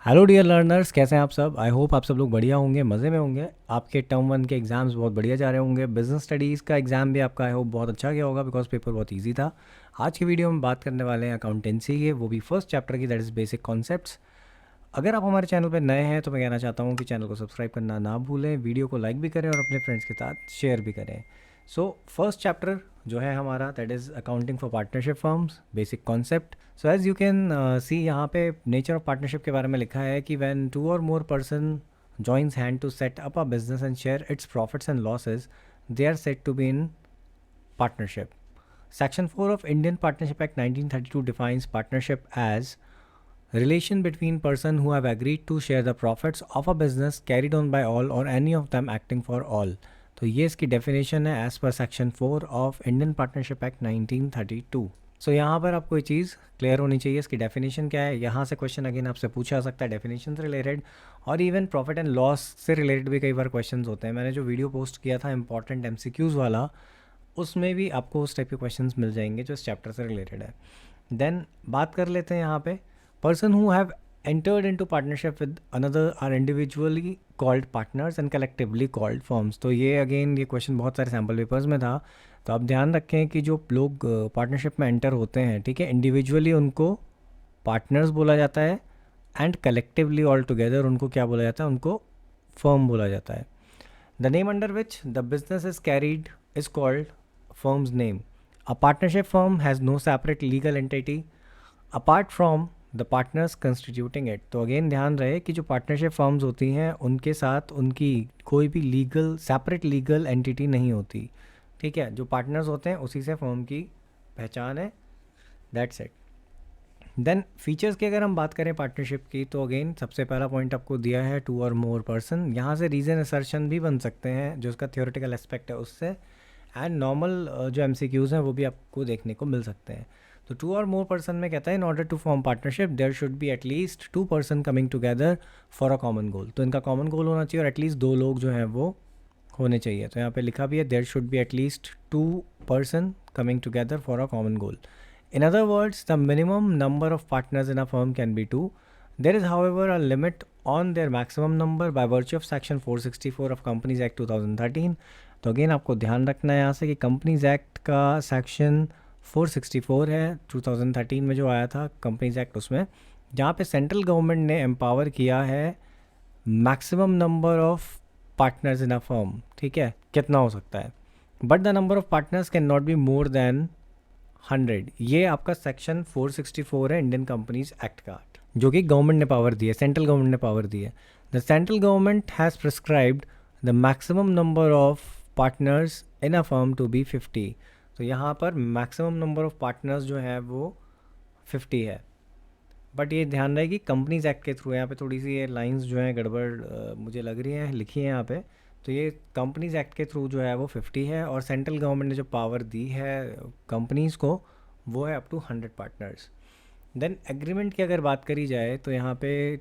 Hello dear learners, कैसे हैं आप सब। आई होप आप सब लोग बढ़िया होंगे, मज़े में होंगे। आपके टर्म वन के एग्जाम्स बहुत बढ़िया जा रहे होंगे। बिजनेस स्टडीज़ का एग्ज़ाम भी आपका आई होप बहुत अच्छा गया होगा, बिकॉज पेपर बहुत इजी था। आज की वीडियो में बात करने वाले हैं अकाउंटेंसी के, वो भी फर्स्ट चैप्टर की, दैट इज़ बेसिक कॉन्सेप्ट्स। अगर आप हमारे चैनल पर नए हैं तो मैं कहना चाहता हूँ कि चैनल को सब्सक्राइब करना ना भूलें, वीडियो को लाइक भी करें और अपने फ्रेंड्स के साथ शेयर भी करें। सो फर्स्ट चैप्टर जो है हमारा, that is accounting for partnership firms, basic concept. So as you can see, यहाँ पे नेचर ऑफ पार्टनरशिप के बारे में लिखा है कि when to or more person joins hand to set up a business and share its profits and losses, they are said to be in partnership. Section 4 of Indian Partnership Act 1932 defines partnership as relation between person who have agreed to share the profits of a business carried on by all or any of them acting for all. तो ये इसकी definition है as पर section 4 of Indian partnership act 1932। So यहाँ पर आपको ये चीज़ clear होनी चाहिए, इसकी डेफिनेशन क्या है। यहाँ से क्वेश्चन अगेन आपसे पूछा जा सकता है डेफिनेशन से रिलेटेड, और इवन प्रॉफिट एंड लॉस से रिलेटेड भी कई बार क्वेश्चंस होते हैं। मैंने जो वीडियो पोस्ट किया था इंपॉर्टेंट एमसीक्यूज़ वाला, उसमें भी आपको उस टाइप के क्वेश्चंस मिल जाएंगे जो इस चैप्टर से रिलेटेड है। देन बात कर लेते हैं यहाँ पे, person who have entered into partnership with another are individually called partners and collectively called firms। तो ये अगेन ये क्वेश्चन बहुत सारे सैम्पल पेपर्स में था, तो आप ध्यान रखें कि जो लोग पार्टनरशिप में एंटर होते हैं, ठीक है, इंडिविजुअली उनको पार्टनर्स बोला जाता है, एंड कलेक्टिवली ऑल टुगेदर उनको क्या बोला जाता है, उनको फर्म बोला जाता है। The name under which the business is carried is called firms name. A partnership firm has no separate legal entity apart from the partners constituting it. तो अगेन ध्यान रहे कि जो पार्टनरशिप फर्म्स होती हैं उनके साथ उनकी कोई भी लीगल सेपरेट लीगल एंटिटी नहीं होती, ठीक है। जो पार्टनर्स होते हैं उसी से फर्म की पहचान है, दैट्स इट। देन फीचर्स की अगर हम बात करें पार्टनरशिप की, तो अगेन सबसे पहला पॉइंट आपको दिया है टू और मोर पर्सन। यहाँ से रीज़न असर्शन भी बन सकते हैं जो उसका थियोरेटिकल एस्पेक्ट है उससे, एंड नॉर्मल जो एमसीक्यूज़ हैं वो भी आपको देखने को मिल सकते हैं। तो टू और मोर पर्सन में कहता है in order to form partnership there should be at least two person coming together for a common goal. तो इनका कॉमन गोल होना चाहिए और एटलीस्ट दो लोग जो हैं वो होने चाहिए। तो यहाँ पे लिखा भी है there should be at least two person coming together for a common goal. In other words, the minimum number of partners in a firm can be two. There is, however, a limit on their maximum number by virtue of Section 464 of Companies Act 2013. तो again आपको ध्यान रखना है यहाँ से कि companies act का section 464 है 2013 में जो आया था कंपनीज एक्ट, उसमें जहाँ पे सेंट्रल गवर्नमेंट ने एम्पावर किया है maximum number of partners in a firm, ठीक है, कितना हो सकता है, but the number of partners can not be more than 100। ये आपका सेक्शन 464 है इंडियन कंपनीज एक्ट का, जो कि गवर्नमेंट ने पावर दी है, सेंट्रल गवर्नमेंट ने पावर दी है। The central government has prescribed the maximum number of partners in a firm to be 50। तो यहाँ पर मैक्सिमम नंबर ऑफ पार्टनर्स जो है वो 50 है, बट ये ध्यान रहे कि कंपनीज एक्ट के थ्रू, यहाँ पे थोड़ी सी ये लाइंस जो हैं गड़बड़ मुझे लग रही हैं लिखी हैं यहाँ पे। तो ये कंपनीज एक्ट के थ्रू जो है वो 50 है, और सेंट्रल गवर्नमेंट ने जो पावर दी है कंपनीज़ को वो है up to 100 partners. Then agreement की अगर बात करी जाए तो यहाँ पे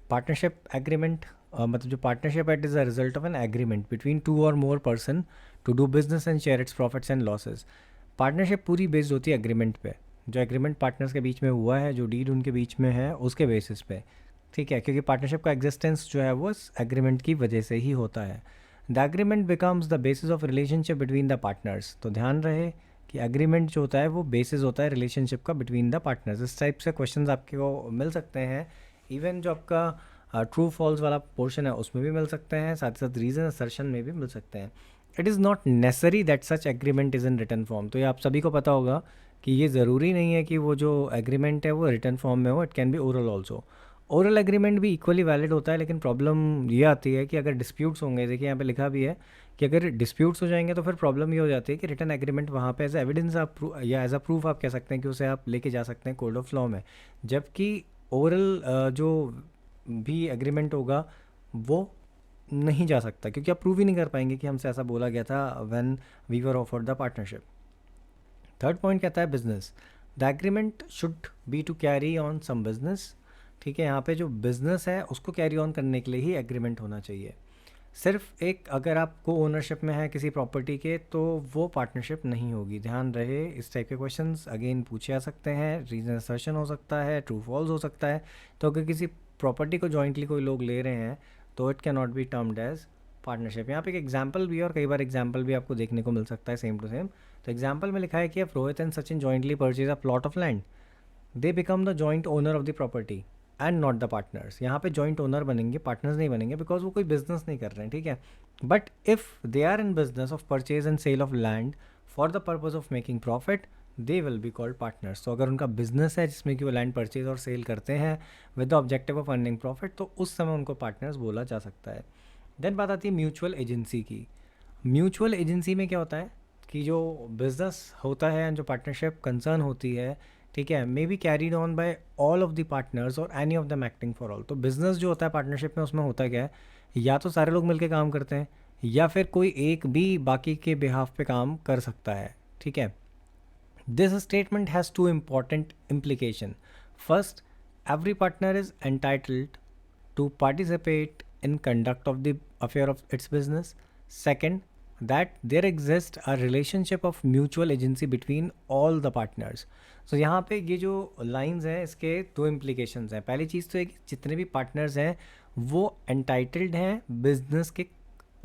पार्टनरशिप एग्रीमेंट मतलब जो partnership act is a result of an agreement between two or more person to do business and share its profits and losses. Partnership पूरी बेस्ड होती है एग्रीमेंट पे, जो एग्रीमेंट पार्टनर्स के बीच में हुआ है, जो डील उनके बीच में है उसके बेसिस पे, ठीक है, क्योंकि पार्टनरशिप का एग्जिस्टेंस जो है वो इस एग्रीमेंट की वजह से ही होता है। The agreement becomes the basis of relationship between the partners. तो ध्यान रहे कि एग्रीमेंट जो होता है वो बेसिस होता है रिलेशनशिप का बिटवीन द पार्टनर्स। इस टाइप से क्वेश्चंस आपके को मिल सकते हैं, इवन जो आपका ट्रू फॉल्स वाला पोर्शन है उसमें भी मिल सकते हैं, साथ ही साथ रीजन असर्शन में भी मिल सकते हैं। It is not necessary that such agreement is in written form. तो ये आप सभी को पता होगा कि ये ज़रूरी नहीं है कि वो जो एग्रीमेंट है वो रिटन फॉर्म में हो, it can be oral also. Oral agreement भी इक्वली वैलिड होता है, लेकिन प्रॉब्लम ये आती है कि अगर डिस्प्यूट्स होंगे, देखिए यहाँ पे लिखा भी है कि अगर डिस्प्यूट्स हो जाएंगे तो फिर प्रॉब्लम ये हो जाती है कि रिटन एग्रीमेंट वहाँ पे एज एविडेंस आप या एज अ प्रूफ आप कह सकते हैं कि उसे आप लेके जा सकते हैं कोर्ट ऑफ लॉ में, जबकि ओरल जो भी एग्रीमेंट होगा वो नहीं जा सकता, क्योंकि आप प्रूव ही नहीं कर पाएंगे कि हमसे ऐसा बोला गया था when we were offered the partnership. Third point कहता है business. The agreement should be to carry on some business, ठीक है, यहाँ पे जो बिजनेस है उसको कैरी ऑन करने के लिए ही एग्रीमेंट होना चाहिए। सिर्फ एक अगर आपको ओनरशिप में है किसी प्रॉपर्टी के तो वो पार्टनरशिप नहीं होगी। ध्यान रहे इस टाइप के क्वेश्चंस अगेन पूछे जा सकते हैं, रीजन असर्शन हो सकता है, ट्रू फॉल्स हो सकता है। तो अगर किसी प्रॉपर्टी को जॉइंटली कोई लोग ले रहे हैं तो it can not be termed as partnership. यहाँ पे एक एग्जांपल भी है और कई बार एग्जांपल भी आपको देखने को मिल सकता है सेम टू सेम। तो एग्जांपल में लिखा है कि Rohit and Sachin jointly purchase a plot of land, they become the joint owner of the property and not the partners. यहाँ पे जॉइंट ओनर बनेंगे, पार्टनर्स नहीं बनेंगे, बिकॉज वो कोई बिजनेस नहीं कर रहे हैं, ठीक है। But if they are in business of purchase and sale of land for the purpose of making profit, they will be called partners. तो अगर उनका बिजनेस है जिसमें कि वो लैंड परचेज और सेल करते हैं with the objective of earning profit, तो उस समय उनको पार्टनर्स बोला जा सकता है। देन बात आती है म्यूचुअल एजेंसी की। म्यूचुअल एजेंसी में क्या होता है कि जो बिजनेस होता है एंड जो पार्टनरशिप कंसर्न होती है, ठीक है, may be carried on by all of the partners or any of them acting for all. तो बिजनेस जो होता है पार्टनरशिप में, उसमें होता क्या है, या तो सारे लोग मिलकर काम करते हैं या फिर कोई एक भी बाकी के बिहाफ पे काम कर सकता है, ठीक है। This statement has two important implication. First, every partner is entitled to participate in conduct of the affair of its business. Second, that there exists a relationship of mutual agency between all the partners. So यहाँ पे ये जो lines हैं इसके दो implications हैं। पहली चीज़ तो है कि जितने भी पार्टनर्स हैं वो entitled हैं बिजनेस के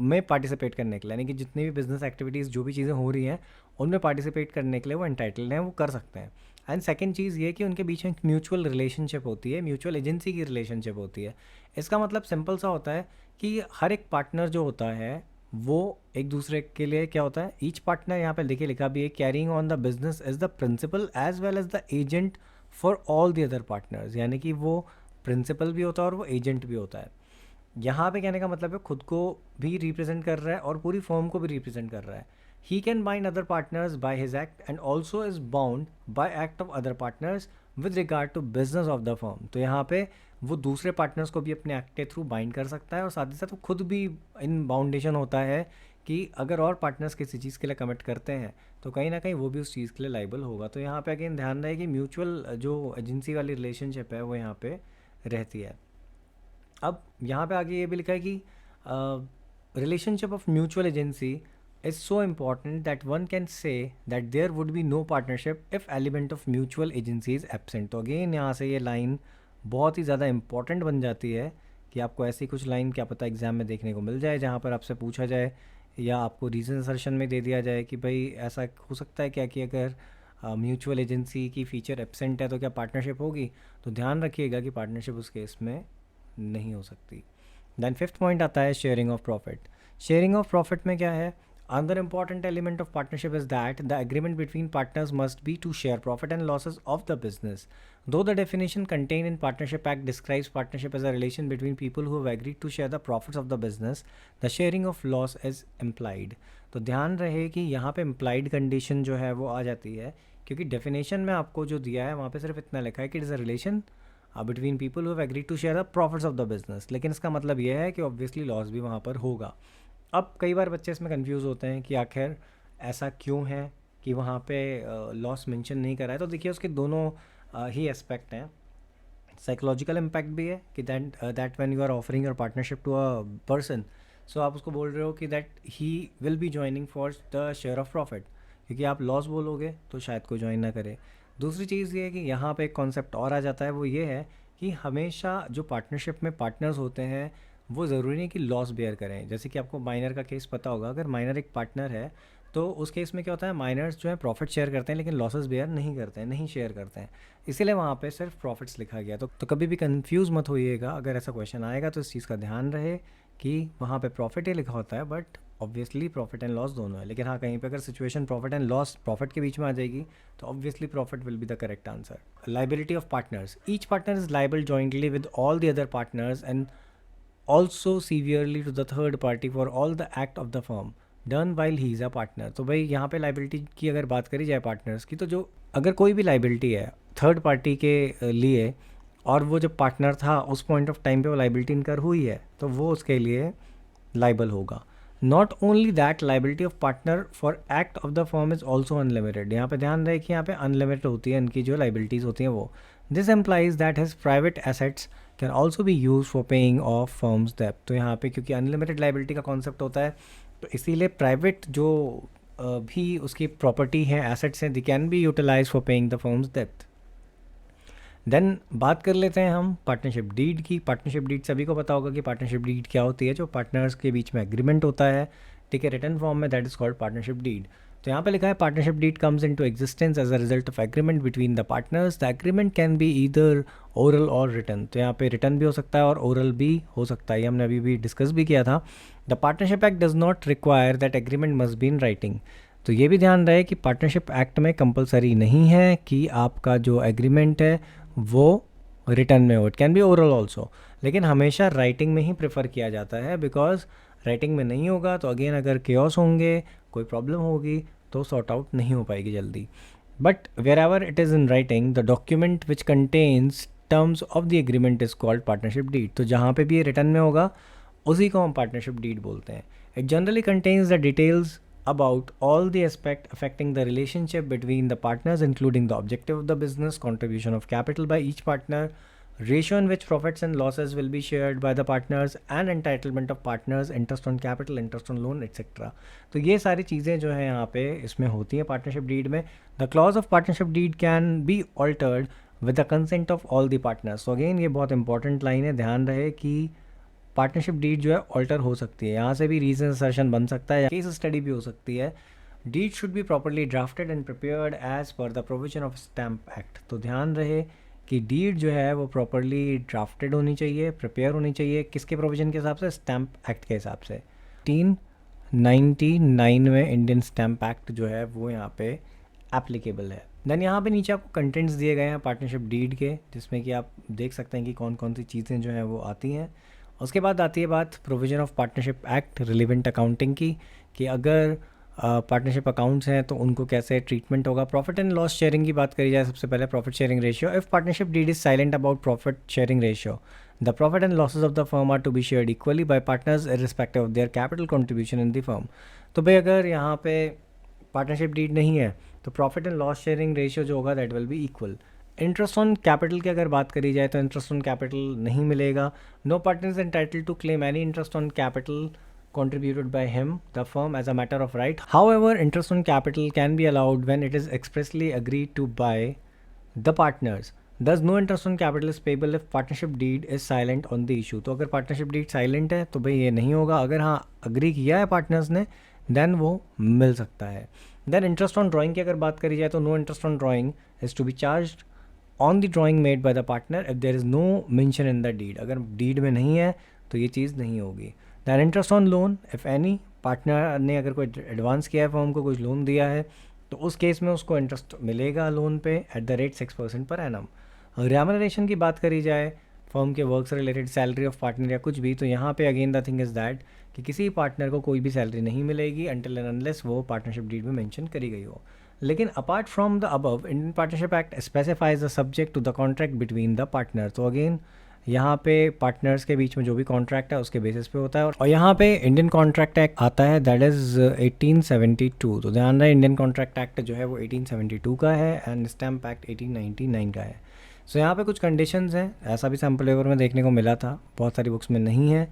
में पार्टिसिपेट करने के लिए, यानी कि जितनी भी बिजनेस एक्टिविटीज़ जो भी चीज़ें हो रही हैं उनमें पार्टिसिपेट करने के लिए वो एंटाइटल्ड हैं, वो कर सकते हैं। एंड सेकंड चीज़ ये कि उनके बीच में एक म्यूचुअल रिलेशनशिप होती है, म्यूचुअल एजेंसी की रिलेशनशिप होती है। इसका मतलब सिंपल सा होता है कि हर एक पार्टनर जो होता है वो एक दूसरे के लिए क्या होता है, ईच पार्टनर, यहाँ पे देखिए लिखा भी है, carrying on the business as the principal as well as the agent for all the other partners. यानी कि वो प्रिंसिपल भी होता है और वो एजेंट भी होता है। यहाँ पे कहने का मतलब है खुद को भी रिप्रेजेंट कर रहा है और पूरी फर्म को भी रिप्रेजेंट कर रहा है। He can bind other partners by his act and also is bound by act of other partners with regard to business of the firm. तो यहाँ पे वो दूसरे पार्टनर्स को भी अपने एक्ट के थ्रू बाइंड कर सकता है और साथ ही साथ वो खुद भी इन बाउंडेशन होता है कि अगर और पार्टनर्स किसी चीज़ के लिए कमिट करते हैं तो कहीं ना कहीं वो भी उस चीज़ के लिए लाइबल होगा। तो यहाँ पे अगेन ध्यान रहे कि म्यूचुअल जो एजेंसी वाली रिलेशनशिप है वो यहाँ पे रहती है। अब यहाँ पे आगे ये भी लिखा है कि relationship of mutual agency is so important that one can say that there would be no partnership if element of mutual agency is absent. तो अगेन यहाँ से ये लाइन बहुत ही ज़्यादा इंपॉर्टेंट बन जाती है कि आपको ऐसी कुछ लाइन क्या पता एग्जाम में देखने को मिल जाए जहाँ पर आपसे पूछा जाए या आपको रीजन असर्शन में दे दिया जाए कि भाई ऐसा हो सकता है क्या कि अगर म्यूचुअल एजेंसी की फीचर एब्सेंट है तो क्या पार्टनरशिप होगी। तो ध्यान रखिएगा कि पार्टनरशिप उस केस में नहीं हो सकती। देन फिफ्थ पॉइंट आता है sharing of profit. Sharing of profit में क्या है, another important element of partnership is that the agreement between partners must be to share profit and losses of the business. Though the definition contained in Partnership Act describes partnership as a relation between people who have agreed to share the profits of the business, the sharing of loss is implied. तो ध्यान रहे कि यहाँ पे implied condition जो है वो आ जाती है क्योंकि definition में आपको जो दिया है वहाँ पे सिर्फ इतना लिखा है कि it is a relation between people who have agreed to share the profits of the business, लेकिन इसका मतलब ये है कि obviously loss भी वहाँ पर होगा। अब कई बार बच्चे इसमें कंफ्यूज होते हैं कि आखिर ऐसा क्यों है कि वहाँ पे लॉस मेंशन नहीं करा है। तो देखिए उसके दोनों ही एस्पेक्ट हैं। साइकोलॉजिकल इम्पैक्ट भी है कि that when you are offering your partnership to a person, so आप उसको बोल रहे हो कि that he will be joining for the share of profit, क्योंकि आप लॉस बोलोगे तो शायद कोई ज्वाइन ना करे। दूसरी चीज़ ये है कि यहाँ पे एक कॉन्सेप्ट और आ जाता है, वो ये है कि हमेशा जो पार्टनरशिप में पार्टनर्स होते हैं वो ज़रूरी नहीं कि लॉस बेयर करें। जैसे कि आपको माइनर का केस पता होगा, अगर माइनर एक पार्टनर है तो उस केस में क्या होता है, माइनर्स जो है प्रॉफिट शेयर करते हैं लेकिन लॉसेस बेयर नहीं करते हैं, नहीं शेयर करते हैं, इसीलिए वहाँ पे सिर्फ प्रॉफिट्स लिखा गया। तो कभी भी कंफ्यूज मत होइएगा, अगर ऐसा क्वेश्चन आएगा तो इस चीज़ का ध्यान रहे कि वहाँ पे प्रॉफिट ही लिखा होता है, but obviously profit and loss दोनों है। लेकिन हाँ, कहीं पे अगर situation profit and loss profit के बीच में आ जाएगी तो obviously profit will be the correct answer. Liability of partners, each partner is liable jointly with all the other partners and also severely to the third party for all the act of the firm done while he is a partner. तो भाई यहाँ पे liability की अगर बात करी जाए partners की, तो जो अगर कोई भी लाइबिलिटी है थर्ड पार्टी के लिए और वो जब पार्टनर था उस पॉइंट ऑफ टाइम पे वो लाइबिलिटी इनकर हुई है तो वो उसके लिए लाइबल होगा। Not only that, liability of partner for act of the firm is also unlimited. यहाँ पे ध्यान रहे कि यहाँ पे अनलिमिटेड होती है इनकी जो लाइबिलिटीज़ होती हैं वो। This implies that his private assets can also be use for paying off firms डेब्ट। तो यहाँ पे क्योंकि अनलिमिटेड लाइबिलिटी का कॉन्सेप्ट होता है तो इसीलिए प्राइवेट जो भी उसकी प्रॉपर्टी है, एसेट्स हैं, they can be utilize for paying the firm's डेब्ट। देन बात कर लेते हैं हम पार्टनरशिप डीड की। पार्टनरशिप डीड सभी को पता होगा कि पार्टनरशिप डीड क्या होती है, जो पार्टनर्स के बीच में एग्रीमेंट होता है, ठीक है, रिटन फॉर्म में, that is called partnership deed. तो यहाँ पे लिखा है partnership deed comes into existence as a result of agreement between the partners. The agreement can be either oral और रिटन। तो यहाँ पे रिटन भी हो सकता है और ओरल भी हो सकता है, ये हमने अभी भी डिस्कस भी किया था। The partnership act does not require that agreement must be in writing. तो ये भी ध्यान रहे कि पार्टनरशिप एक्ट में कंपलसरी नहीं है कि आपका जो एग्रीमेंट है वो रिटर्न में हो, it can be oral also, लेकिन हमेशा राइटिंग में ही प्रेफर किया जाता है, बिकॉज राइटिंग में नहीं होगा तो अगेन अगर केओस होंगे, कोई प्रॉब्लम होगी तो सॉर्ट आउट नहीं हो पाएगी जल्दी। But wherever it is in writing, the document which contains terms of the agreement is called partnership deed. तो जहाँ पे भी ये रिटर्न में होगा उसी को हम पार्टनरशिप डीड बोलते हैं। It generally contains the details about all the aspect affecting the relationship between the partners, including the objective of the business, contribution of capital by each partner, ratio in which profits and losses will be shared by the partners, and entitlement of partners, interest on capital, interest on loan, etc. तो ये सारी चीज़ें जो है यहाँ पे इसमें होती हैं पार्टनरशिप डीड में। The clause of partnership deed can be altered with the consent of all the partners. तो अगेन ये बहुत इंपॉर्टेंट लाइन है, ध्यान रहे कि पार्टनरशिप डीड जो है ऑल्टर हो सकती है, यहाँ से भी रीजन असर्शन बन सकता है, केस स्टडी भी हो सकती है। Deed should be properly drafted and prepared as per the provision of stamp act. तो ध्यान रहे कि डीड जो है वो प्रॉपरली ड्राफ्टेड होनी चाहिए, प्रिपेयर होनी चाहिए, किसके प्रोविजन के हिसाब से, स्टैम्प एक्ट के हिसाब से। 1899 में इंडियन स्टैम्प एक्ट जो है वो यहाँ पे एप्लीकेबल है। देन यहाँ पे नीचे आपको कंटेंट्स दिए गए हैं पार्टनरशिप डीड के, जिसमें कि आप देख सकते हैं कि कौन कौन सी चीज़ें जो हैं वो आती हैं। उसके बाद आती है बात provision of partnership act relevant accounting की, कि अगर पार्टनरशिप अकाउंट्स हैं तो उनको कैसे ट्रीटमेंट होगा। प्रॉफिट एंड लॉस शेयरिंग की बात करी जाए सबसे पहले, profit sharing ratio. If partnership deed is silent about profit sharing ratio, the profit and losses of the firm are to be shared equally by partners irrespective of their capital contribution in the firm. तो भाई अगर यहाँ पे partnership deed नहीं है तो profit and loss sharing ratio जो होगा that will be equal. Interest on capital की अगर बात करी जाए तो इंटरेस्ट ऑन कैपिटल नहीं मिलेगा। No partner is entitle to claim any interest on capital contributed by him, the firm, as a matter of right. However, interest on capital can be allowed when it is expressly agreed to by the partners. Thus, no interest on capital is payable if partnership deed is silent on the issue. तो अगर partnership deed silent है तो भाई ये नहीं होगा। अगर हाँ agree किया है partners ने then वो मिल सकता है। Then interest on drawing की अगर बात करी जाए तो no interest on drawing is to be charged on the drawing made by the partner if there is no mention in the deed. अगर deed में नहीं है तो ये चीज़ नहीं होगी। Then interest on loan if any, partner ने अगर कोई एडवांस किया है फर्म को, कुछ लोन दिया है, तो उस केस में उसको इंटरेस्ट मिलेगा लोन पे at the rate 6% per annum. Remuneration की बात करी जाए, फर्म के वर्क से रिलेटेड सैलरी ऑफ पार्टनर या कुछ भी, तो यहाँ पे again the thing is that कि किसी पार्टनर को कोई भी सैलरी नहीं मिलेगी अनटिल एंड अनलेस वो पार्टनरशिप डीड में मेंशन करी गई हो। लेकिन apart from the above, Indian partnership act specifies the subject to the contract between the partner. तो अगेन यहाँ पे पार्टनर्स के बीच में जो भी कॉन्ट्रैक्ट है उसके बेसिस पे होता है। और यहाँ पे इंडियन कॉन्ट्रैक्ट एक्ट आता है दैट इज़ 1872। तो ध्यान रहे इंडियन कॉन्ट्रैक्ट एक्ट जो है वो 1872 का है एंड स्टैम्प एक्ट 1899 का है। सो यहाँ पे कुछ कंडीशंस हैं, ऐसा भी सैम्पल पेपर में देखने को मिला था, बहुत सारी बुक्स में नहीं है।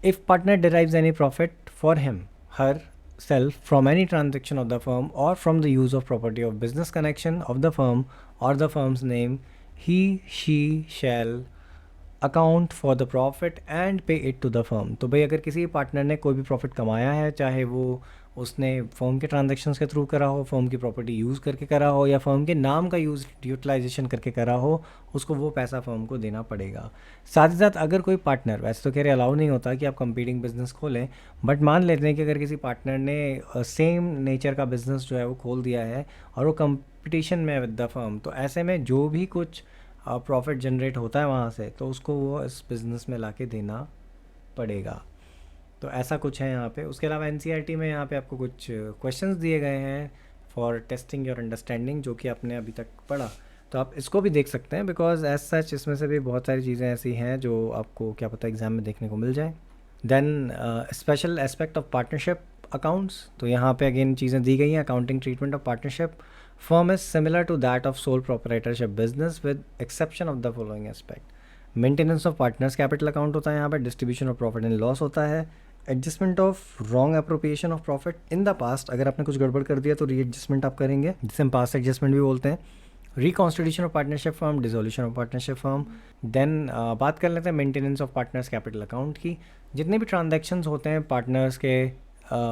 If partner derives any profit for him her self from any transaction of the firm or from the use of property of business connection of the firm or the firm's name, he she shall account for the profit and पे it to the firm. तो भाई अगर किसी partner ने कोई भी profit कमाया है, चाहे वो उसने फर्म के ट्रांजैक्शंस के थ्रू करा हो, फर्म की प्रॉपर्टी यूज़ करके करा हो, या फर्म के नाम का यूटिलाइजेशन करके करा हो, उसको वो पैसा फर्म को देना पड़ेगा। साथ ही साथ अगर कोई पार्टनर, वैसे तो कह रहे अलाउ नहीं होता कि आप कंपीटिंग बिजनेस खोलें, बट मान लेते हैं कि अगर किसी पार्टनर ने सेम नेचर का बिजनेस जो है वो खोल दिया है और वो कंपटीशन में विद द फर्म, तो ऐसे में जो भी कुछ प्रॉफिट जनरेट होता है वहाँ से, तो उसको वो इस बिज़नेस में लाके देना पड़ेगा। तो ऐसा कुछ है यहाँ पे। उसके अलावा एनसीईआरटी में यहाँ पे आपको कुछ क्वेश्चंस दिए गए हैं फॉर टेस्टिंग योर अंडरस्टैंडिंग, जो कि आपने अभी तक पढ़ा, तो आप इसको भी देख सकते हैं, बिकॉज एज सच इसमें से भी बहुत सारी चीज़ें ऐसी हैं जो आपको क्या पता एग्ज़ाम में देखने को मिल जाए। Then special aspect of partnership accounts, तो यहाँ पे अगेन चीज़ें दी गई हैं। Accounting treatment of partnership firm is similar to that of sole proprietorship business with exception of the following aspect. Maintenance of partners capital account होता है यहाँ पर, distribution of profit and loss होता है, adjustment of wrong appropriation of profit in the past, अगर आपने कुछ गड़बड़ कर दिया तो रीएडजस्टमेंट आप करेंगे, जिसे हम पास्ट एडजस्टमेंट भी बोलते हैं। Reconstitution of partnership firm, dissolution of partnership firm. Then बात कर लेते हैं maintenance of partners capital account की। जितने भी ट्रांजैक्शंस होते हैं पार्टनर्स के,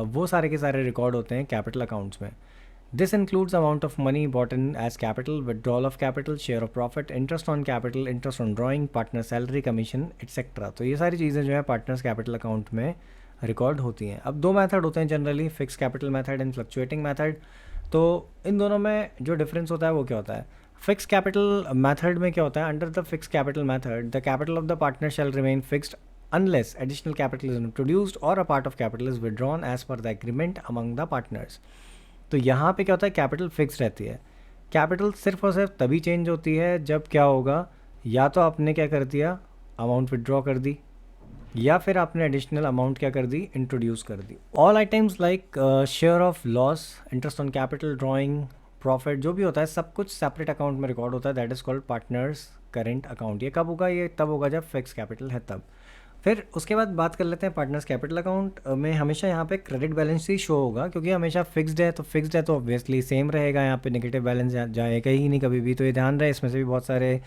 वो सारे के सारे रिकॉर्ड होते हैं कैपिटल अकाउंट्स में। This includes amount of money bought in as capital, withdrawal of capital, share of profit, interest on capital, interest on drawing, partner salary, commission etcetera. तो ये सारी चीज़ें जो है पार्टनर्स कैपिटल अकाउंट में रिकॉर्ड होती हैं। अब दो मेथड होते हैं generally, fix capital method and fluctuating method. तो इन दोनों में जो डिफरेंस होता है वो क्या होता है? फिक्स कैपिटल मेथड में क्या होता है? Under the fix capital method the capital of the partner shall remain fixed unless additional capital is introduced or a part of capital is withdrawn as per the agreement among the partners। तो यहाँ पे क्या होता है? Capital fix रहती है। Capital सिर्फ और सिर्फ तभी चेंज होती है जब क्या होगा, या तो आपने क्या कर दिया, अमाउंट विड्रॉ कर दी, या फिर आपने एडिशनल अमाउंट क्या कर दी, इंट्रोड्यूस कर दी। All items like share of loss, interest on capital, drawing, profit, जो भी होता है सब कुछ सेपरेट अकाउंट में रिकॉर्ड होता है। That is called partners current account. ये कब होगा? ये तब होगा जब फिक्स कैपिटल है तब। फिर उसके बाद बात कर लेते हैं पार्टनर्स कैपिटल अकाउंट में। हमेशा यहाँ पे क्रेडिट बैलेंस ही शो होगा, क्योंकि हमेशा फिक्स्ड है, तो फिक्स्ड है तो ऑब्वियसली सेम रहेगा। यहाँ पे नेगेटिव बैलेंस जाएगा ही नहीं कभी भी। तो ये ध्यान रहे, इसमें से भी बहुत सारे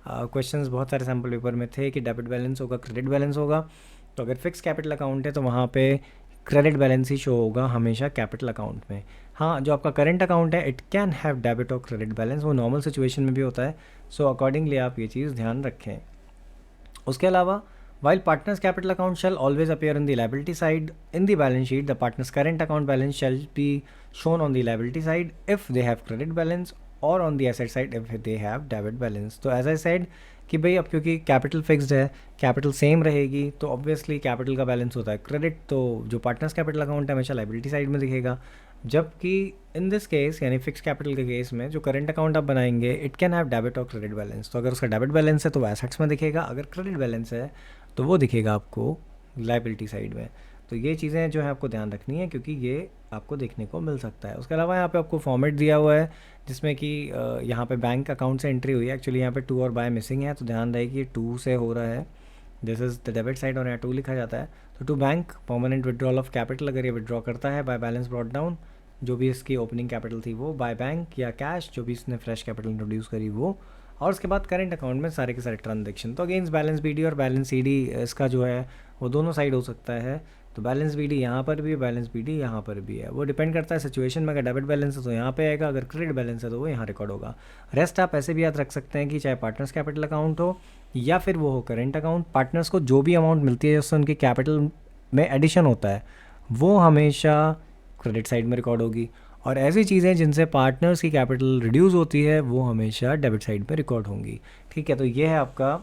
क्वेश्चंस बहुत सारे सैम्पल पेपर में थे कि डेबिट बैलेंस होगा, क्रेडिट बैलेंस होगा। तो अगर फिक्स कैपिटल अकाउंट है तो वहाँ पे क्रेडिट बैलेंस ही शो होगा हमेशा कैपिटल अकाउंट में। हाँ, जो आपका करंट अकाउंट है इट कैन हैव डेबिट और क्रेडिट बैलेंस, वो नॉर्मल सिचुएशन में भी होता है। सो अकॉर्डिंगली आप ये चीज़ ध्यान रखें। उसके अलावा while partners capital account shall always appear on the liability side in the balance sheet, the partners current account balance shall be shown on the liability side if they have credit balance or on the asset side if they have debit balance। तो as I said कि भाई अब क्योंकि capital fixed है, capital same रहेगी, तो obviously capital का balance होता है क्रेडिट, तो जो पार्टनर्स कैपिटल अकाउंट है हमेशा लाइबिलिटी साइड में दिखेगा। जबकि इन दिस केस यानी फिक्स कैपिटल के केस में जो करंट अकाउंट आप बनाएंगे इट कैन हैव डेबिट और क्रेडिट बैलेंस। तो अगर उसका डेबिट बैलेंस है तो वो एसेट्स में दिखेगा, अगर क्रेडिट बैलेंस है तो वो दिखेगा आपको लाइबिलिटी साइड में। तो ये चीज़ें जो है आपको ध्यान रखनी है, क्योंकि ये आपको देखने को मिल सकता है। उसके अलावा यहाँ पे आपको फॉर्मेट दिया हुआ है जिसमें कि यहाँ पे बैंक अकाउंट से एंट्री हुई है। एक्चुअली यहाँ पे टू और बाय मिसिंग है, तो ध्यान रहे कि ये टू से हो रहा है, this is the debit side और यहाँ टू लिखा जाता है। तो to bank permanent withdrawal of capital अगर ये विड्रॉ करता है, बाय बैलेंस ब्रॉट डाउन जो भी इसकी ओपनिंग कैपिटल थी वो, बाय बैंक या कैश जो भी इसने फ्रेश कैपिटल इंट्रोड्यूस करी वो, और उसके बाद करंट अकाउंट में सारे के सारे ट्रांजेक्शन। तो अगेंस्ट बैलेंस बीडी और बैलेंस सीडी इसका जो है वो दोनों साइड हो सकता है। तो बैलेंस बीडी यहाँ पर भी है, बैलेंस बीडी यहाँ पर भी है, वो डिपेंड करता है सिचुएशन में। अगर डेबिट बैलेंस है तो यहाँ पे आएगा, अगर क्रेडिट बैलेंस है तो वो यहाँ रिकॉर्ड होगा। रेस्ट आप ऐसे भी याद रख सकते हैं कि चाहे पार्टनर्स कैपिटल अकाउंट हो या फिर वो हो करेंट अकाउंट, पार्टनर्स को जो भी अमाउंट मिलती है जिससे उनकी कैपिटल में एडिशन होता है वो हमेशा क्रेडिट साइड में रिकॉर्ड होगी, और ऐसी चीज़ें जिनसे पार्टनर्स की कैपिटल रिड्यूस होती है वो हमेशा डेबिट साइड पे रिकॉर्ड होंगी। ठीक है, तो ये है आपका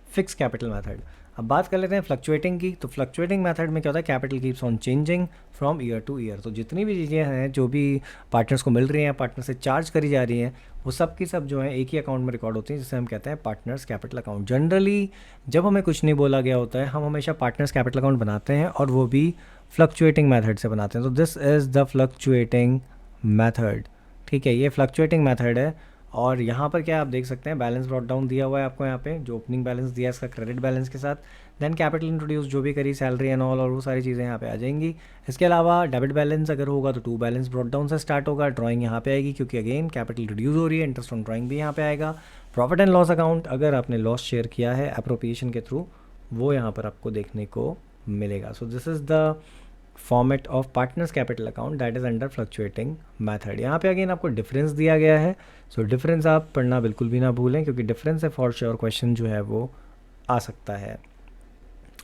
फिक्स कैपिटल मेथड। अब बात कर लेते हैं फ्लक्चुएटिंग की। तो फ्लक्चुएटिंग मेथड में क्या होता है? Capital keeps on changing from year two year. तो जितनी भी चीज़ें हैं जो भी पार्टनर्स को मिल रही हैं, पार्टनर से चार्ज करी जा रही हैं, वो सब की सब जो है एक ही अकाउंट में रिकॉर्ड होती हैं, जिसे हम कहते हैं पार्टनर्स कैपिटल अकाउंट। जनरली जब हमें कुछ नहीं बोला गया होता है हम हमेशा पार्टनर्स कैपिटल अकाउंट बनाते हैं, और वो भी फ्लक्चुएटिंग मेथड से बनाते हैं। तो this is the fluctuating method. ठीक है, ये फ्लक्चुएटिंग मेथड है। और यहाँ पर क्या आप देख सकते हैं, बैलेंस ब्रॉट डाउन दिया हुआ है आपको, यहाँ पे जो ओपनिंग बैलेंस दिया है इसका क्रेडिट बैलेंस के साथ, देन कैपिटल इंट्रोड्यूस जो भी करी, सैलरी एंड ऑल, और वो सारी चीज़ें यहाँ पे आ जाएंगी। इसके अलावा डेबिट बैलेंस अगर होगा तो टू बैलेंस ब्रॉट डाउन से स्टार्ट होगा, ड्राइंग यहाँ पे आएगी क्योंकि अगेन कैपिटल रिड्यूस हो रही है, इंटरेस्ट ऑन ड्राइंग भी यहाँ पे आएगा। प्रॉफिट एंड लॉस अकाउंट अगर आपने लॉस शेयर किया है अप्रोप्रिएशन के थ्रू, वो यहाँ पर आपको देखने को मिलेगा। So this is the format of partners capital account that is under fluctuating method. यहाँ पे अगेन आपको डिफरेंस दिया गया है, सो डिफरेंस आप पढ़ना बिल्कुल भी ना भूलें, क्योंकि डिफरेंस से फॉर श्योर क्वेश्चन जो है वो आ सकता है।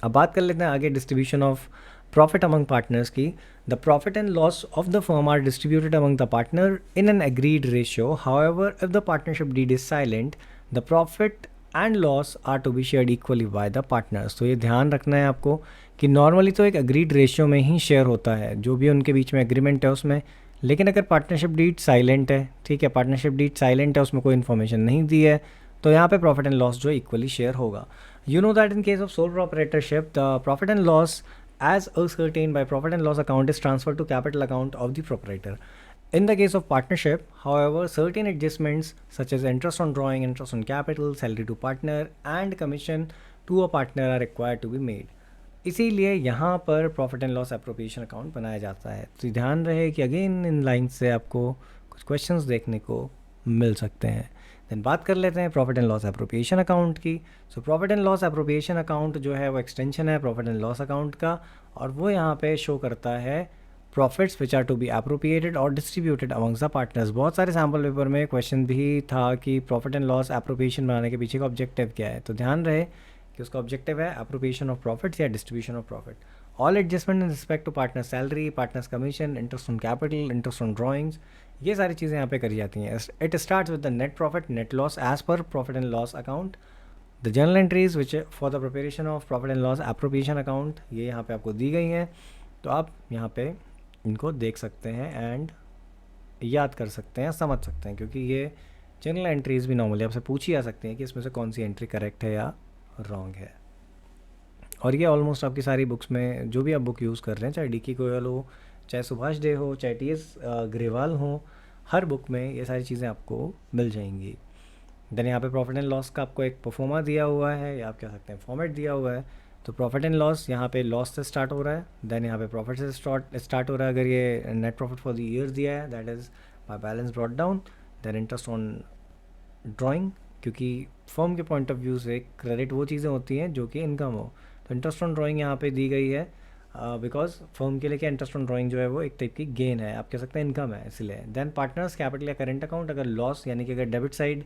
अब बात कर लेते हैं आगे distribution of profit among partners की। The profit and loss of the firm are distributed among the partner in an agreed ratio, however if the partnership deed is silent the profit and loss are to be shared equally by the partners. तो ये ध्यान रखना है आपको कि normally तो एक agreed ratio में ही शेयर होता है, जो भी उनके बीच में एग्रीमेंट है उसमें। लेकिन अगर पार्टनरशिप डीड साइलेंट है, ठीक है, पार्टनरशिप डीड साइलेंट है, उसमें कोई इन्फॉर्मेशन नहीं दी है, तो यहाँ पे प्रॉफिट एंड लॉस जो इक्वली शेयर होगा। You know that in case of sole proprietorship, the profit and loss as ascertained by profit and loss account is transferred to capital account of the proprietor. In the case of partnership, however, certain adjustments such as interest on drawing, interest on capital, salary to partner and commission to a partner are required to be made. इसीलिए यहाँ पर profit and loss appropriation account बनाया जाता है। तो ध्यान रहे कि अगेन इन लाइन से आपको कुछ क्वेश्चंस देखने को मिल सकते हैं। देन बात कर लेते हैं profit and loss appropriation account की। So profit and loss appropriation account जो है वो एक्सटेंशन है प्रॉफिट एंड लॉस अकाउंट का, और वो यहाँ पे शो करता है profits which are to be appropriated और डिस्ट्रीब्यूटेड अमंग्स द पार्टनर्स। बहुत सारे सैम्पल पेपर में क्वेश्चन भी था कि प्रॉफिट एंड लॉस एप्रोप्रिएशन बनाने के पीछे का ऑब्जेक्टिव क्या है, तो ध्यान रहे कि उसका ऑब्जेक्टिव है एप्रोप्रिएशन ऑफ प्रॉफिट्स या distribution of profit. All adjustment in respect to partner salary, partners commission, interest on capital, interest on drawings, ये सारी चीज़ें यहाँ पे करी जाती हैं। It starts with the net profit net loss as per profit and loss account. The journal entries which for the preparation of profit and loss appropriation account ये यहाँ पे आपको दी गई हैं, तो आप यहाँ पे इनको देख सकते हैं एंड याद कर सकते हैं, समझ सकते हैं, क्योंकि ये जर्नल एंट्रीज़ भी नॉर्मली आपसे पूछी जा सकती हैं कि इसमें से कौन सी एंट्री करेक्ट है या रॉन्ग है। और ये ऑलमोस्ट आपकी सारी बुक्स में, जो भी आप बुक यूज़ कर रहे हैं, चाहे डी की गोयल हो, चाहे सुभाष डे हो, चाहे टी एस ग्रेवाल हो, हर बुक में ये सारी चीज़ें आपको मिल जाएंगी। देन यहाँ पे प्रॉफिट एंड लॉस का आपको एक परफॉर्मा दिया हुआ है, या आप कह सकते हैं फॉर्मेट दिया हुआ है। तो प्रॉफिट एंड लॉस यहाँ पे लॉस से स्टार्ट हो रहा है, देन यहाँ पे प्रॉफिट से स्टार्ट हो रहा है। अगर ये net profit for the year दिया है, that is my balance brought down, then interest on drawing, क्योंकि फर्म के पॉइंट ऑफ व्यू से क्रेडिट वो चीज़ें होती हैं जो कि इनकम हो, तो इंटरेस्ट ऑन ड्राइंग यहाँ पे दी गई है बिकॉज फर्म के लिए क्या इंटरेस्ट ऑन ड्राइंग जो है वो एक टाइप की गेन है, आप कह सकते हैं इनकम है इसलिए। देन पार्टनर्स कैपिटल या करेंट अकाउंट, अगर लॉस यानी कि अगर डेबिट साइड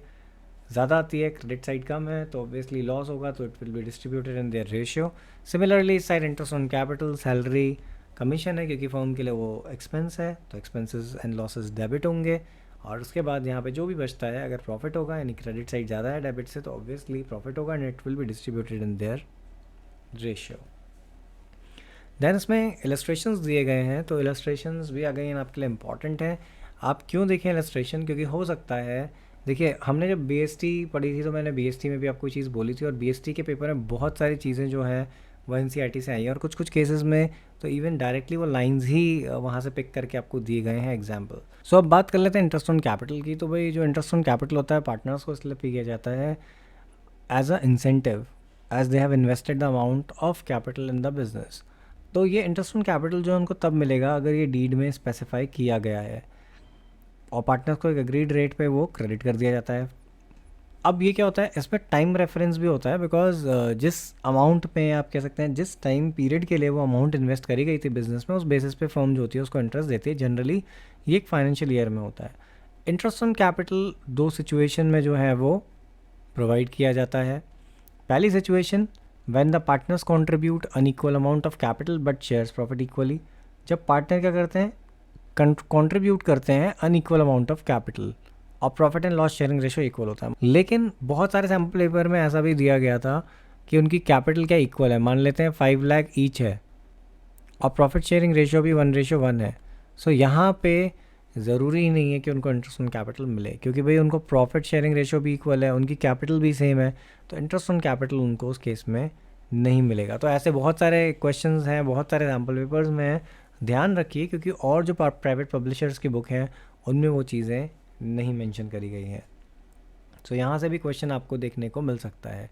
ज़्यादा आती है क्रेडिट साइड कम है तो ऑब्वियसली लॉस होगा, तो it will be distributed in their ratio. Similarly इस side interest on capital salary commission है, क्योंकि फर्म के लिए वो एक्सपेंस है, तो एक्सपेंसेस एंड लॉसेस डेबिट होंगे। और उसके बाद यहाँ पे जो भी बचता है, अगर प्रॉफिट होगा यानी क्रेडिट साइड ज़्यादा है डेबिट से, तो ऑब्वियसली प्रॉफिट होगा and it will be distributed in their ratio. Then इसमें इलस्ट्रेशंस दिए गए हैं, तो इलस्ट्रेशंस भी अगेन आपके लिए इंपॉर्टेंट है। आप क्यों देखें इलस्ट्रेशन, क्योंकि हो सकता है, देखिए हमने जब बीएसटी पढ़ी थी तो मैंने बीएसटी में भी आपको चीज़ बोली थी, और बीएसटी के पेपर में बहुत सारी चीज़ें जो है वो एनसीईआरटी से आई हैं, और कुछ कुछ केसेस में तो इवन डायरेक्टली वो लाइंस ही वहाँ से पिक करके आपको दिए गए हैं एग्जाम्पल। सो अब बात कर लेते हैं इंटरेस्ट ऑन कैपिटल की। तो भाई जो इंटरेस्ट ऑन कैपिटल होता है पार्टनर्स को इसलिए पे किया जाता है as a incentive as they have invested the amount of capital in the business. तो ये इंटरेस्ट ऑन कैपिटल जो है उनको तब मिलेगा अगर ये डीड में स्पेसिफाई किया गया है, और पार्टनर्स को एक एग्रीड रेट पे वो क्रेडिट कर दिया जाता है। अब ये क्या होता है, इसमें टाइम रेफरेंस भी होता है, बिकॉज जिस अमाउंट पे आप कह सकते हैं जिस टाइम पीरियड के लिए वो अमाउंट इन्वेस्ट करी गई थी बिजनेस में, उस बेसिस पे फर्म जो होती है उसको इंटरेस्ट देती है। जनरली ये एक फाइनेंशियल ईयर में होता है। इंटरेस्ट ऑन कैपिटल दो सिचुएशन में जो है वो प्रोवाइड किया जाता है। पहली situation, when the partners contribute unequal amount of capital but shares profit equally. जब पार्टनर क्या करते हैं, कंट्रीब्यूट करते हैं अनइक्वल अमाउंट ऑफ कैपिटल, और profit and loss sharing ratio equal होता है। लेकिन बहुत सारे सैम्पल पेपर में ऐसा भी दिया गया था कि उनकी कैपिटल क्या इक्वल है, मान लेते हैं 5 लाख ईच है, और प्रॉफिट शेयरिंग रेशो भी 1:1 है। सो यहाँ पे ज़रूरी ही नहीं है कि उनको इंटरेस्ट ऑन कैपिटल मिले, क्योंकि भाई उनको प्रॉफिट शेयरिंग रेशो भी इक्वल है, उनकी कैपिटल भी सेम है, तो इंटरेस्ट ऑन कैपिटल उनको उस केस में नहीं मिलेगा। तो ऐसे बहुत सारे क्वेश्चंस हैं, बहुत सारे सैम्पल पेपर्स में हैं, ध्यान रखिए, क्योंकि और जो प्राइवेट पब्लिशर्स की बुक हैं उनमें वो चीज़ें नहीं मेंशन करी गई हैं। तो यहाँ से भी क्वेश्चन आपको देखने को मिल सकता है।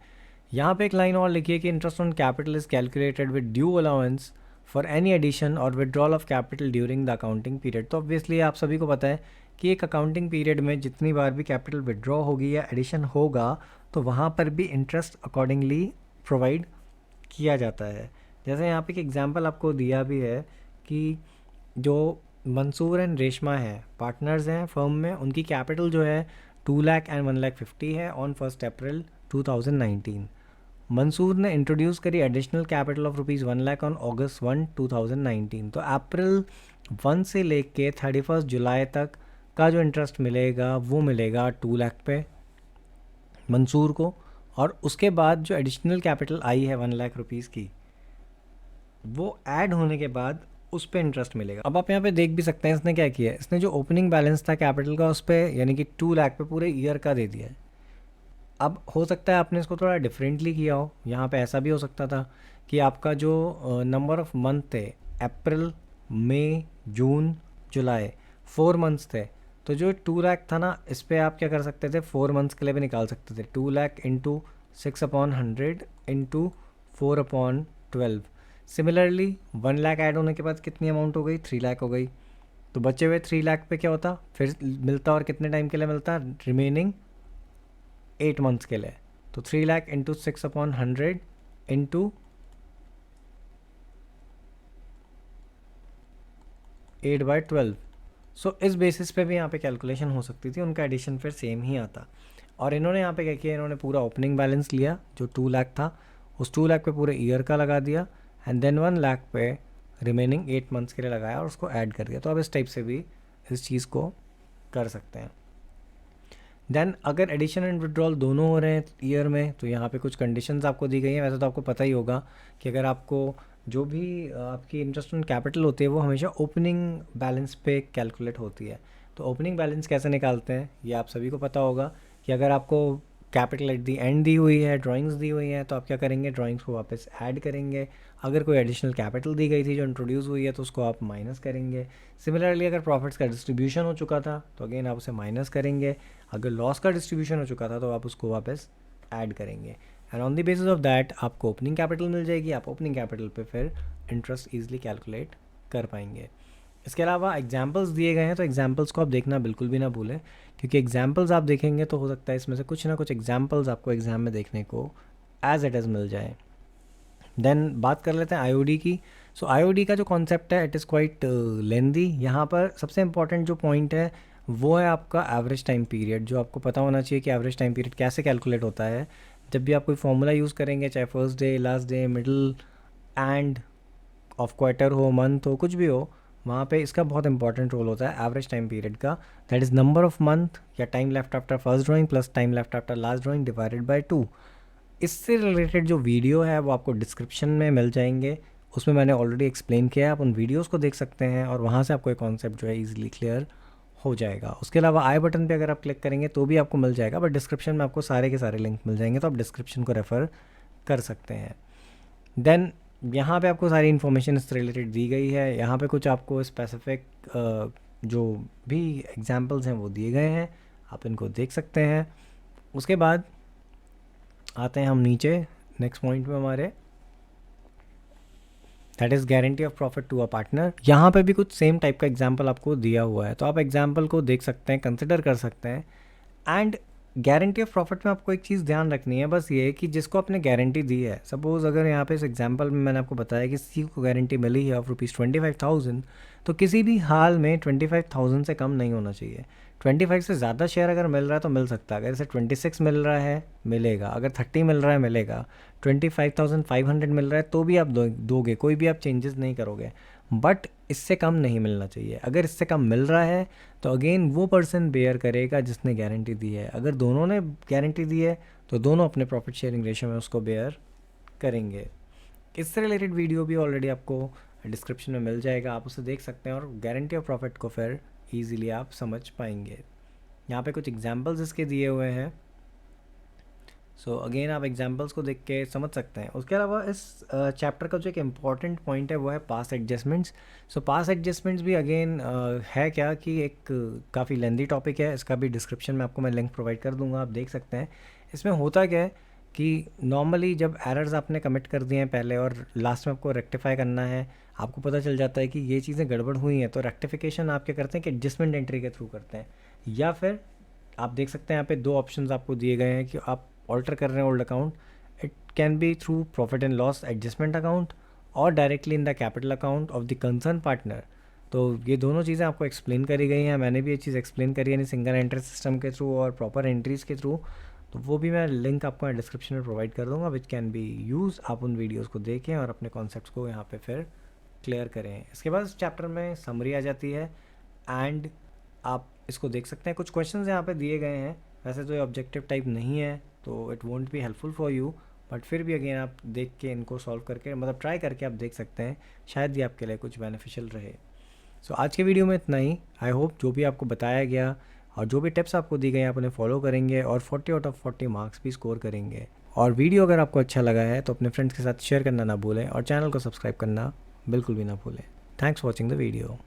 यहाँ पे एक लाइन और लिखिए कि interest on capital is calculated with due allowance for any addition or withdrawal of capital during the accounting period. तो ऑब्वियसली आप सभी को पता है कि एक अकाउंटिंग पीरियड में जितनी बार भी कैपिटल विड्रॉ होगी या एडिशन होगा, तो वहाँ पर भी इंटरेस्ट अकॉर्डिंगली प्रोवाइड किया जाता है। जैसे यहाँ पे एक एग्जांपल आपको दिया भी है कि जो मंसूर एंड रेशमा है, पार्टनर्स हैं फर्म में, उनकी कैपिटल जो है 2 लाख एंड 1,50,000 है ऑन 1 अप्रैल 2019। मंसूर ने इंट्रोड्यूस करी additional capital of rupees 1 lakh on August 1, 2019। तो अप्रैल 1 से लेके 31 जुलाई तक का जो इंटरेस्ट मिलेगा वो मिलेगा 2 लाख पे मंसूर को, और उसके बाद जो एडिशनल कैपिटल आई है 1 लाख रुपीज़ की, वो ऐड होने के बाद उस पर इंटरेस्ट मिलेगा। अब आप यहाँ पे देख भी सकते हैं इसने क्या किया है, इसने जो ओपनिंग बैलेंस था कैपिटल का उस पर यानी कि 2 लाख पे पूरे ईयर का दे दिया है। अब हो सकता है आपने इसको थोड़ा डिफरेंटली किया हो, यहाँ पे ऐसा भी हो सकता था कि आपका जो नंबर ऑफ मंथ थे, अप्रैल, मई, जून, जुलाई, 4 मंथ्स थे, तो जो 2 लाख था ना, इस पर आप क्या कर सकते थे, 4 मंथ्स के लिए भी निकाल सकते थे। 2 lakh into 6/100 into 4/12। Similarly 1 lakh add होने के बाद कितनी अमाउंट हो गई, 3 लाख हो गई। तो बचे हुए 3 लाख पे क्या होता, फिर मिलता और कितने टाइम के लिए मिलता, रिमेनिंग 8 मंथ्स के लिए। तो 3 लाख इंटू 6/100 इंटू 8/12। सो इस बेसिस पे भी यहाँ पे कैलकुलेशन हो सकती थी, उनका एडिशन फिर सेम ही आता। और इन्होंने यहाँ पे क्या किया, इन्होंने पूरा ओपनिंग बैलेंस लिया जो 2 लाख था, उस 2 लाख पे पूरे ईयर का लगा दिया, एंड देन 1 लाख पे रिमेनिंग 8 मंथ्स के लिए लगाया और उसको ऐड कर दिया। तो आप इस टाइप से भी इस चीज़ को कर सकते हैं। देन अगर एडिशन एंड विड्रॉल दोनों हो रहे हैं ईयर में, तो यहाँ पे कुछ कंडीशंस आपको दी गई हैं। वैसे तो आपको पता ही होगा कि अगर आपको जो भी आपकी इंटरेस्ट ऑन कैपिटल होती है वो हमेशा ओपनिंग बैलेंस पे कैलकुलेट होती है। तो ओपनिंग बैलेंस कैसे निकालते हैं ये आप सभी को पता होगा कि अगर आपको capital at the and the हुई है, ड्राइंग्स दी हुई हैं, तो आप क्या करेंगे, ड्राइंग्स को वापस ऐड करेंगे। अगर कोई एडिशनल कैपिटल दी गई थी जो इंट्रोड्यूस हुई है तो उसको आप माइनस करेंगे। सिमिलरली अगर प्रॉफिट्स का डिस्ट्रीब्यूशन हो चुका था तो अगेन आप उसे माइनस करेंगे। अगर लॉस का डिस्ट्रीब्यूशन हो चुका था तो आप उसको वापस ऐड करेंगे, and on the basis of that आपको ओपनिंग कैपिटल मिल जाएगी। आप ओपनिंग कैपिटल पे फिर इंटरेस्ट ईजिली कैलकुलेट कर पाएंगे। इसके अलावा एग्जाम्पल्स दिए गए हैं, तो एग्जाम्पल्स को आप देखना बिल्कुल भी ना भूलें, क्योंकि एग्जाम्पल्स आप देखेंगे तो हो सकता है इसमें से कुछ ना कुछ एग्जाम्पल्स आपको एग्जाम में देखने को एज इट इज़ मिल जाए। देन बात कर लेते हैं आईओडी की। सो आईओडी का जो कॉन्सेप्ट है इट इज़ क्वाइट लेंदी। यहाँ पर सबसे इंपॉर्टेंट जो पॉइंट है वो है आपका एवरेज टाइम पीरियड, जो आपको पता होना चाहिए कि एवरेज टाइम पीरियड कैसे कैलकुलेट होता है। जब भी आप कोई फॉर्मूला यूज़ करेंगे, चाहे first day, last day, middle end of quarter हो, मंथ हो, कुछ भी हो, वहाँ पे इसका बहुत इंपॉर्टेंट रोल होता है एवरेज टाइम पीरियड का। That is number of month या time left after first drawing plus time left after last drawing divided by 2। इससे रिलेटेड जो वीडियो है वो आपको डिस्क्रिप्शन में मिल जाएंगे, उसमें मैंने ऑलरेडी एक्सप्लेन किया है, आप उन वीडियोस को देख सकते हैं और वहाँ से आपको एक कॉन्सेप्ट जो है ईजिली क्लियर हो जाएगा। उसके अलावा आई बटन पे अगर आप क्लिक करेंगे तो भी आपको मिल जाएगा, बट डिस्क्रिप्शन में आपको सारे के सारे लिंक मिल जाएंगे, तो आप डिस्क्रिप्शन को रेफ़र कर सकते हैं। देन यहाँ पे आपको सारी इन्फॉर्मेशन इससे रिलेटेड दी गई है। यहाँ पे कुछ आपको स्पेसिफिक जो भी एग्जांपल्स हैं वो दिए गए हैं, आप इनको देख सकते हैं। उसके बाद आते हैं हम नीचे नेक्स्ट पॉइंट में हमारे, that is guarantee of profit to a partner. यहाँ पे भी कुछ सेम टाइप का एग्जांपल आपको दिया हुआ है, तो आप एग्जांपल को देख सकते हैं, कंसिडर कर सकते हैं। एंड गारंटी ऑफ प्रॉफिट में आपको एक चीज़ ध्यान रखनी है, बस ये कि जिसको आपने गारंटी दी है, सपोज़ अगर यहाँ पे इस एग्जांपल में मैंने आपको बताया कि किसी को गारंटी मिली है ऑफ ₹25,000, तो किसी भी हाल में 25,000 से कम नहीं होना चाहिए। 25 से ज़्यादा शेयर अगर मिल रहा है तो मिल सकता है, अगर इसे 26 मिल रहा है मिलेगा, अगर 30 मिल रहा है मिलेगा, 25,500 मिल रहा है तो भी आप दोगे, कोई भी आप चेंजेस नहीं करोगे, बट इससे कम नहीं मिलना चाहिए। अगर इससे कम मिल रहा है तो अगेन वो पर्सन बेयर करेगा जिसने गारंटी दी है। अगर दोनों ने गारंटी दी है तो दोनों अपने प्रॉफिट शेयरिंग रेशियो में उसको बेयर करेंगे। इससे रिलेटेड वीडियो भी ऑलरेडी आपको डिस्क्रिप्शन में मिल जाएगा, आप उसे देख सकते हैं और गारंटी ऑफ प्रॉफिट को फिर ईजिली आप समझ पाएंगे। यहाँ पे कुछ एग्जांपल्स इसके दिए हुए हैं, सो अगेन आप एग्जांपल्स को देख के समझ सकते हैं। उसके अलावा इस चैप्टर का जो एक इम्पॉर्टेंट पॉइंट है वो है पास एडजस्टमेंट्स। सो पास एडजस्टमेंट्स भी अगेन है क्या कि एक काफ़ी लेंदी टॉपिक है, इसका भी डिस्क्रिप्शन में आपको मैं लिंक प्रोवाइड कर दूंगा, आप देख सकते हैं। इसमें होता क्या है कि नॉर्मली जब एरर्स आपने कमिट कर दिए हैं पहले और लास्ट में आपको रेक्टिफाई करना है, आपको पता चल जाता है कि ये चीज़ें गड़बड़ हुई हैं, तो रेक्टिफिकेशन आप क्या करते हैं कि एडजस्टमेंट एंट्री के थ्रू करते हैं, या फिर आप देख सकते हैं यहाँ पे 2 ऑप्शंस आपको दिए गए हैं कि आप ऑल्टर कर रहे हैं old account, it can be through profit and loss adjustment account or directly in the capital account of the concern partner. तो ये दोनों चीज़ें आपको एक्सप्लेन करी गई हैं, मैंने भी ये चीज़ एक्सप्लेन करी है सिंगल एंट्री सिस्टम के थ्रू और प्रॉपर एंट्रीज़ के थ्रू, तो वो भी मैं लिंक आपको डिस्क्रिप्शन में प्रोवाइड कर दूंगा, विच कैन बी यूज़। आप उन वीडियोज़ को देखें और अपने कॉन्सेप्ट्स को यहाँ पे फिर क्लियर करें। इसके बाद इस चैप्टर में समरी आ जाती है एंड आप इसको देख सकते हैं। कुछ क्वेश्चंस यहाँ पे दिए गए हैं, वैसे तो ये ऑब्जेक्टिव टाइप नहीं है तो it won't be helpful for you, but फिर भी अगेन आप देख के इनको सॉल्व करके मतलब ट्राई करके आप देख सकते हैं, शायद ये आपके लिए कुछ बेनिफिशियल रहे। सो आज के वीडियो में इतना ही। आई होप जो भी आपको बताया गया और जो भी टिप्स आपको दी गई आप उन्हें फॉलो करेंगे और 40 आउट ऑफ 40 मार्क्स भी स्कोर करेंगे। और वीडियो अगर आपको अच्छा लगा है तो अपने फ्रेंड्स के साथ शेयर करना ना भूलें और चैनल को सब्सक्राइब करना बिल्कुल भी ना भूलें। Thanks for watching the video.